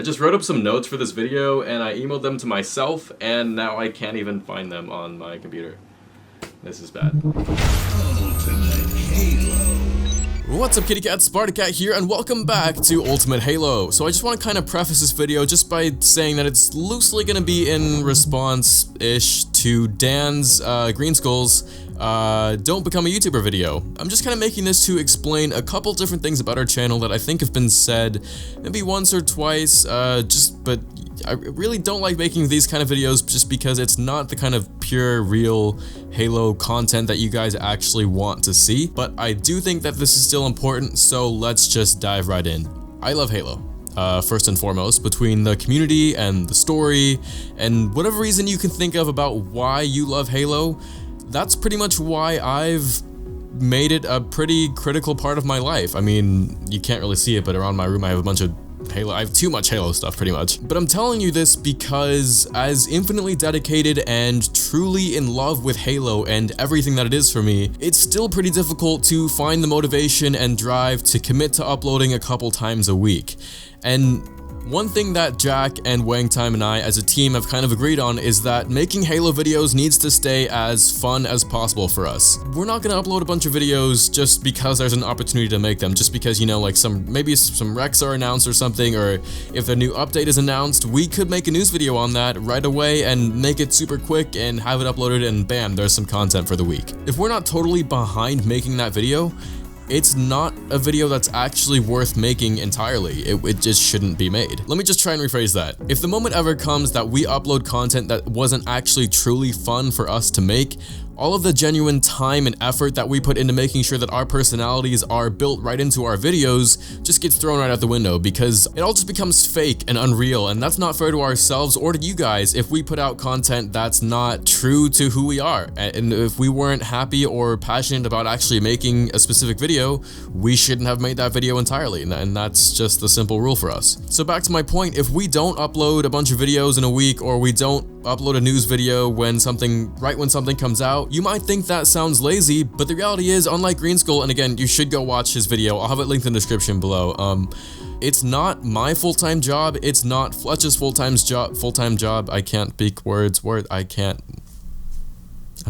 I just wrote up some notes for this video and I emailed them to myself, and now I can't even find them on my computer. This is bad. What's up, kitty cats? Spartacat here, and welcome back to Ultimate Halo. So I just want to kind of preface this video just by saying that it's loosely going to be in response-ish to Dan's Green Skull's Don't Become a YouTuber video. I'm just kind of making this to explain a couple different things about our channel that I think have been said maybe once or twice, but I really don't like making these kind of videos just because it's not the kind of pure, real Halo content that you guys actually want to see. But I do think that this is still important, so let's just dive right in. I love Halo. First and foremost, between the community and the story, and whatever reason you can think of about why you love Halo, that's pretty much why I've made it a pretty critical part of my life. I mean, you can't really see it, but around my room I have a bunch of Halo. I have too much Halo stuff, pretty much. But I'm telling you this because as infinitely dedicated and truly in love with Halo and everything that it is for me, it's still pretty difficult to find the motivation and drive to commit to uploading a couple times a week. And one thing that Jack and Wangtime and I as a team have kind of agreed on is that making Halo videos needs to stay as fun as possible for us. We're not gonna upload a bunch of videos just because there's an opportunity to make them, just because, you know, like maybe some recs are announced or something, or if a new update is announced, we could make a news video on that right away and make it super quick and have it uploaded, and bam, there's some content for the week. If we're not totally behind making that video, it's not a video that's actually worth making entirely. It just shouldn't be made. Let me just try and rephrase that. If the moment ever comes that we upload content that wasn't actually truly fun for us to make, all of the genuine time and effort that we put into making sure that our personalities are built right into our videos just gets thrown right out the window, because it all just becomes fake and unreal, and that's not fair to ourselves or to you guys if we put out content that's not true to who we are. And if we weren't happy or passionate about actually making a specific video, we shouldn't have made that video entirely, and that's just the simple rule for us. So back to my point, if we don't upload a bunch of videos in a week, or we don't upload a news video when something comes out, you might think that sounds lazy, but the reality is, unlike Green Skull, and again, you should go watch his video, I'll have it linked in the description below, it's not my full-time job, it's not Fletch's full-time job, I can't speak words, I'm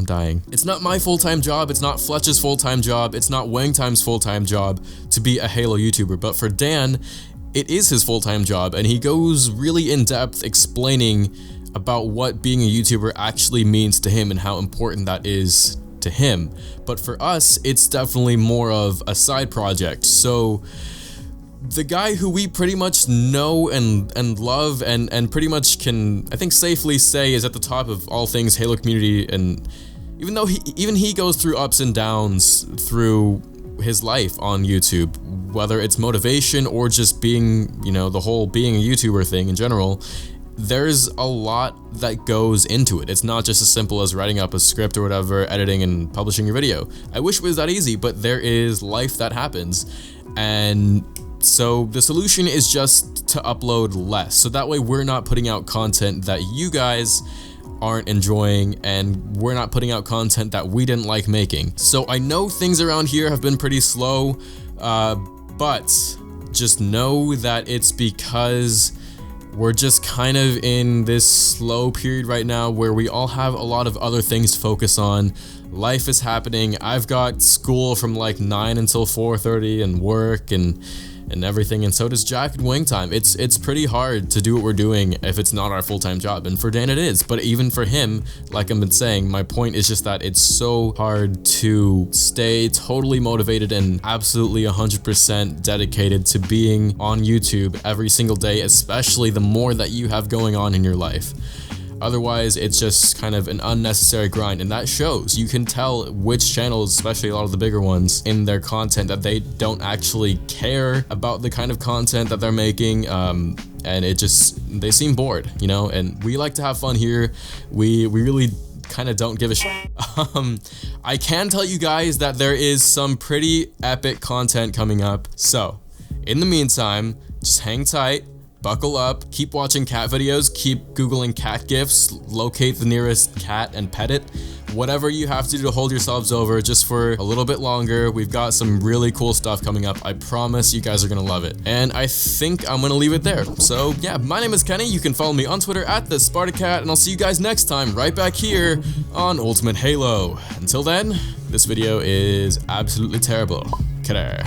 dying. It's not my full-time job, it's not Fletch's full-time job, it's not Wangtime's full-time job to be a Halo YouTuber, but for Dan, it is his full-time job, and he goes really in-depth explaining about what being a YouTuber actually means to him and how important that is to him. But for us, it's definitely more of a side project. So the guy who we pretty much know and love and pretty much can, I think, safely say is at the top of all things Halo community, and even though he goes through ups and downs through his life on YouTube, whether it's motivation or just being, you know, the whole being a YouTuber thing in general, there's a lot that goes into it. It's not just as simple as writing up a script or whatever, editing and publishing your video. I wish it was that easy, but there is life that happens. And so the solution is just to upload less, so that way we're not putting out content that you guys aren't enjoying, and we're not putting out content that we didn't like making. So I know things around here have been pretty slow, but just know that it's because we're just kind of in this slow period right now where we all have a lot of other things to focus on. Life is happening. I've got school from like 9 until 4:30 and work and everything, and so does Jack and Wangtime. It's pretty hard to do what we're doing if it's not our full-time job, and for Dan it is, but even for him, like I've been saying, my point is just that it's so hard to stay totally motivated and absolutely 100% dedicated to being on YouTube every single day, especially the more that you have going on in your life. Otherwise, it's just kind of an unnecessary grind, and that shows. You can tell which channels, especially a lot of the bigger ones, in their content that they don't actually care about the kind of content that they're making, and they seem bored, you know, and we like to have fun here. We really kind of don't give a shit. I can tell you guys that there is some pretty epic content coming up, so in the meantime, just hang tight. Buckle up, keep watching cat videos, keep googling cat gifs, locate the nearest cat and pet it. whatever you have to do to hold yourselves over just for a little bit longer. We've got some really cool stuff coming up. I promise you guys are gonna love it. And I think I'm gonna leave it there. So yeah, my name is Kenny. You can follow me on Twitter at @TheSpartaCat, and I'll see you guys next time right back here on Ultimate Halo. Until then, this video is absolutely terrible. Kidder.